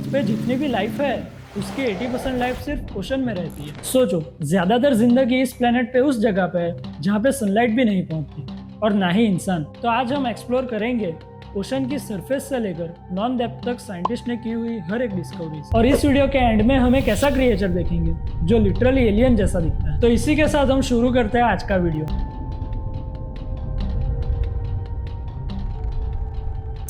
अर्थ पे जितनी भी लाइफ है उसकी 80% लाइफ सिर्फ ओशन में रहती है। सोचो, ज्यादातर जिंदगी इस प्लेनेट पे उस जगह पे है जहाँ पे सनलाइट भी नहीं पहुंचती और ना ही इंसान। तो आज हम एक्सप्लोर करेंगे ओशन की सरफेस से लेकर नॉन डेप्थ तक साइंटिस्ट ने की हुई हर एक डिस्कवरी। और इस वीडियो के एंड में हम एक ऐसा क्रिएचर देखेंगे जो लिटरली एलियन जैसा दिखता है। तो इसी के साथ हम शुरू करते हैं आज का वीडियो।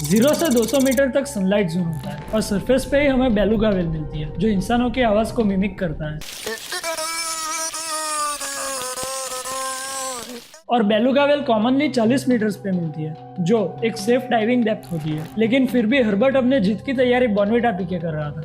0 से 200 मीटर तक सनलाइट जोन होता है और सरफेस पे ही हमें बेलुगा व्हेल मिलती है जो इंसानों की आवाज को मिमिक करता है। और बेलुगा व्हेल कॉमनली 40 मीटर्स पे मिलती है जो एक सेफ डाइविंग डेप्थ होती है। लेकिन फिर भी हर्बर्ट अपने जीत की तैयारी बॉर्नविटा पीके कर रहा था,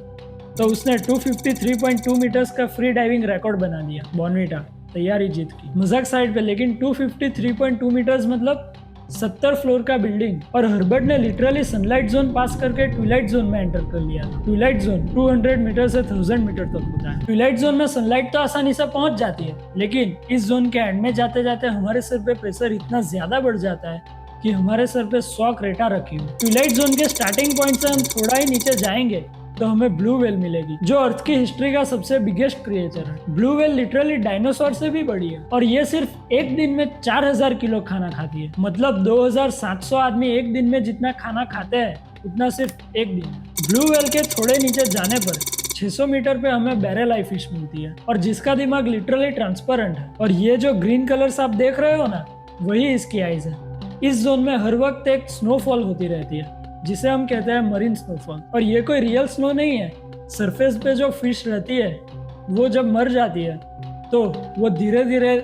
तो उसने 253.2 मीटर्स का फ्री डाइविंग रिकॉर्ड बना दिया। बॉर्नविटा तैयारी जीत की, मजाक साइड पे, लेकिन 253.2 मीटर्स मतलब 70 फ्लोर का बिल्डिंग। और हर्बर्ट ने लिटरली सनलाइट जोन पास करके ट्विलाइट जोन में एंटर कर लिया। ट्विलाइट जोन 200 मीटर से 1000 मीटर तक होता है। ट्विलाइट जोन में सनलाइट तो आसानी से पहुंच जाती है, लेकिन इस जोन के एंड में जाते जाते हमारे सर पे प्रेशर इतना ज्यादा बढ़ जाता है कि हमारे सर पे 100 क्रेटा रखी हुई। ट्विलाइट जोन के स्टार्टिंग पॉइंट से हम थोड़ा ही नीचे जाएंगे तो हमें ब्लू व्हेल मिलेगी जो अर्थ की हिस्ट्री का सबसे बिगेस्ट क्रिएचर है। ब्लू व्हेल लिटरली डायनासोर से भी बड़ी है और ये सिर्फ एक दिन में 4000 किलो खाना खाती है। मतलब 2700 आदमी एक दिन में जितना खाना खाते हैं उतना सिर्फ एक दिन। ब्लू व्हेल के थोड़े नीचे जाने पर 600 मीटर पे हमें बैरेल आई फिश मिलती है और जिसका दिमाग लिटरली ट्रांसपेरेंट है। और ये जो ग्रीन कलर्स आप देख रहे हो ना, वही इसकी आईज है। इस जोन में हर वक्त एक स्नोफॉल होती रहती है जिसे हम कहते हैं मरीन स्नोफॉल। और ये कोई रियल स्नो नहीं है। सरफेस पे जो फिश रहती है वो जब मर जाती है तो वो धीरे धीरे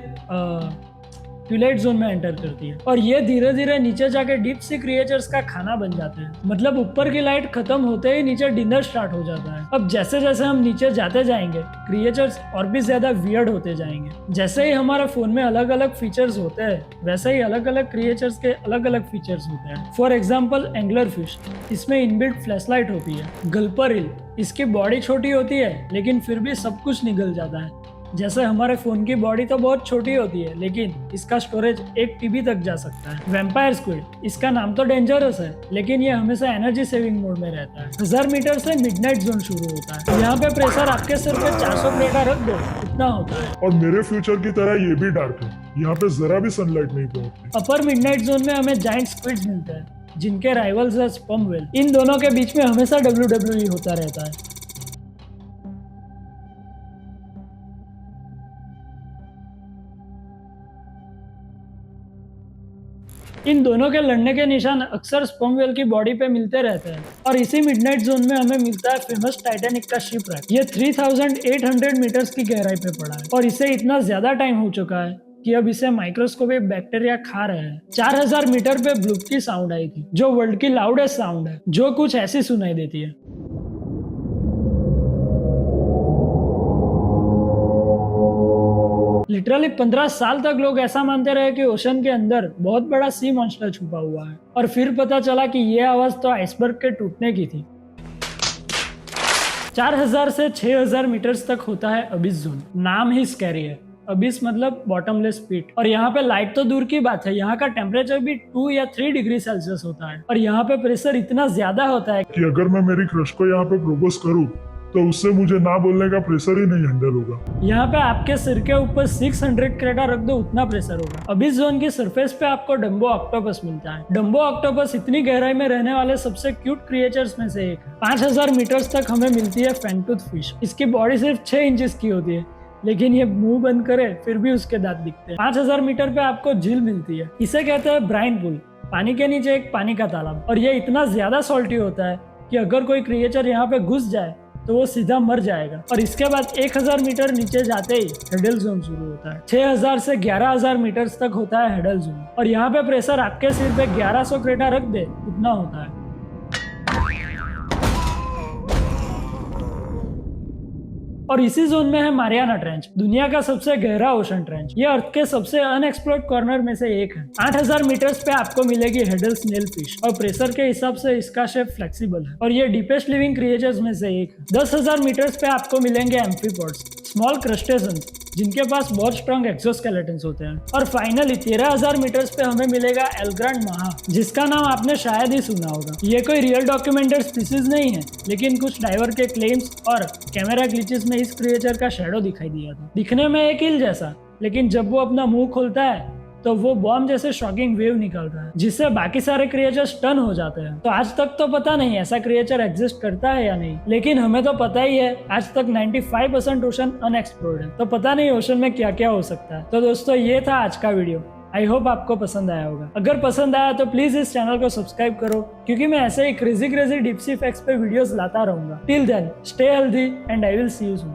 ट्विलाइट जोन में एंटर करती है और ये धीरे धीरे नीचे जाके डीप सी क्रिएचर्स का खाना बन जाते हैं। मतलब ऊपर की लाइट खत्म होते ही नीचे डिनर स्टार्ट हो जाता है। अब जैसे जैसे हम नीचे जाते जाएंगे क्रिएचर्स और भी ज्यादा वियर्ड होते जाएंगे। जैसे ही हमारे फोन में अलग अलग फीचर्स होते हैं वैसे ही अलग अलग क्रिएचर्स के अलग अलग फीचर्स होते हैं। फॉर एग्जाम्पल एंगलर फिश, इसमें इनबिल्ट फ्लैशलाइट होती है। गल्पर ईल, इसकी बॉडी छोटी होती है लेकिन फिर भी सब कुछ निगल जाता है। जैसे हमारे फोन की बॉडी तो बहुत छोटी होती है लेकिन इसका स्टोरेज 1 TB तक जा सकता है। वैम्पायर स्क्विड, इसका नाम तो डेंजरस है लेकिन ये हमेशा एनर्जी सेविंग मोड में रहता है। 1000 मीटर से मिडनाइट जोन शुरू होता है। यहाँ पे प्रेशर आपके सिर पे 400 क्रेटा रख दो इतना होता है। और मेरे फ्यूचर की तरह ये भी डार्क है, यहाँ पे जरा भी सनलाइट नहीं पहुंचती। अपर मिडनाइट जोन में हमें जाइंट स्क्विड्स मिलते हैं जिनके राइवल्स है स्पर्म व्हेल। इन दोनों के बीच में हमेशा WWE होता रहता है। इन दोनों के लड़ने के निशान अक्सर स्पर्म व्हेल की बॉडी पे मिलते रहते हैं। और इसी मिडनाइट जोन में हमें मिलता है फेमस टाइटैनिक का शिपव्रेक। ये 3800 मीटर्स की गहराई पे पड़ा है और इसे इतना ज्यादा टाइम हो चुका है कि अब इसे माइक्रोस्कोपिक बैक्टीरिया खा रहे हैं। 4000 मीटर पे ब्लूप की साउंड आई थी जो वर्ल्ड की लाउडेस्ट साउंड है, जो कुछ ऐसी सुनाई देती है। लिटरली 15 साल तक लोग ऐसा मानते रहे कि ओशन के अंदर बहुत बड़ा सी मॉन्स्टर छुपा हुआ है और फिर पता चला कि ये आवाज तो आइसबर्ग के टूटने की थी। 4000 से 6000 मीटर्स तक होता है अबिस जोन। नाम ही स्कैरी है। अबिस मतलब बॉटमलेस पिट। और यहाँ पे लाइट तो दूर की बात है, यहाँ का टेम्परेचर भी 2 या 3 डिग्री सेल्सियस होता है और यहाँ पे प्रेशर इतना ज्यादा होता है कि अगर मैं मेरी क्रश को यहाँ पे प्रपोज करूँ तो उससे मुझे ना बोलने का प्रेशर ही नहीं हैंडल होगा। यहाँ पे आपके सिर के ऊपर 600 क्रेटा रख दो उतना प्रेशर होगा। अब इस जोन की सरफेस पे आपको डम्बो ऑक्टोपस मिलता है। डम्बो ऑक्टोपस इतनी गहराई में रहने वाले सबसे क्यूट क्रिएचर्स में से एक है। 5000 मीटर्स तक हमें मिलती है फैंगटूथ फिश। इसकी बॉडी सिर्फ 6 इंचेस की होती है लेकिन ये मुंह बंद करे फिर भी उसके दांत दिखते हैं। 5000 मीटर पे आपको झील मिलती है। इसे कहते हैं ब्राइन पूल, पानी के नीचे एक पानी का तालाब। और ये इतना ज्यादा सॉल्टी होता है कि अगर कोई क्रिएचर यहाँ पे घुस जाए तो वो सीधा मर जाएगा। और इसके बाद 1000 मीटर नीचे जाते ही हेडल जोन शुरू होता है। 6000 से 11000 मीटर तक होता है हेडल जोन और यहाँ पे प्रेशर आपके सिर पे 1100 क्रेटा रख दे उतना होता है। और इसी जोन में है मारियाना ट्रेंच, दुनिया का सबसे गहरा ओशन ट्रेंच। ये अर्थ के सबसे अनएक्सप्लोर्ड कॉर्नर में से एक है। 8000 मीटर्स पे आपको मिलेगी हेडल स्नेल फिश और प्रेशर के हिसाब से इसका शेप फ्लेक्सिबल है और ये डीपेस्ट लिविंग क्रिएचर्स में से एक है। 10,000 मीटर्स पे आपको मिलेंगे एम्फीपॉड्स, स्मॉल क्रस्टेशंस जिनके पास बहुत स्ट्रॉन्ग एक्सोस्केलेटन्स होते हैं। और फाइनली 13,000 मीटर्स पे हमें मिलेगा एल्ग्रांड महा, जिसका नाम आपने शायद ही सुना होगा। ये कोई रियल डॉक्यूमेंटेड स्पीसीज नहीं है, लेकिन कुछ डाइवर के क्लेम्स और कैमरा ग्लिचेस में इस क्रिएचर का शैडो दिखाई दिया था। दिखने में एक ईल जैसा, लेकिन जब वो अपना मुंह खोलता है तो वो बॉम्ब जैसे शॉकिंग वेव निकलता है, जिससे बाकी सारे क्रिएचर स्टन हो जाते हैं। तो आज तक तो पता नहीं ऐसा क्रिएचर एग्जिस्ट करता है या नहीं, लेकिन हमें तो पता ही है आज तक 95% ओशन अनएक्सप्लोर्ड है। तो पता नहीं ओशन में क्या क्या हो सकता है। तो दोस्तों ये था आज का वीडियो। आई होप आपको पसंद आया होगा। अगर पसंद आया तो प्लीज इस चैनल को सब्सक्राइब करो, क्योंकि मैं ऐसे ही क्रेजी डीप सी फैक्ट्स पे वीडियोस लाता रहूंगा। Till then stay healthy and I will see you soon.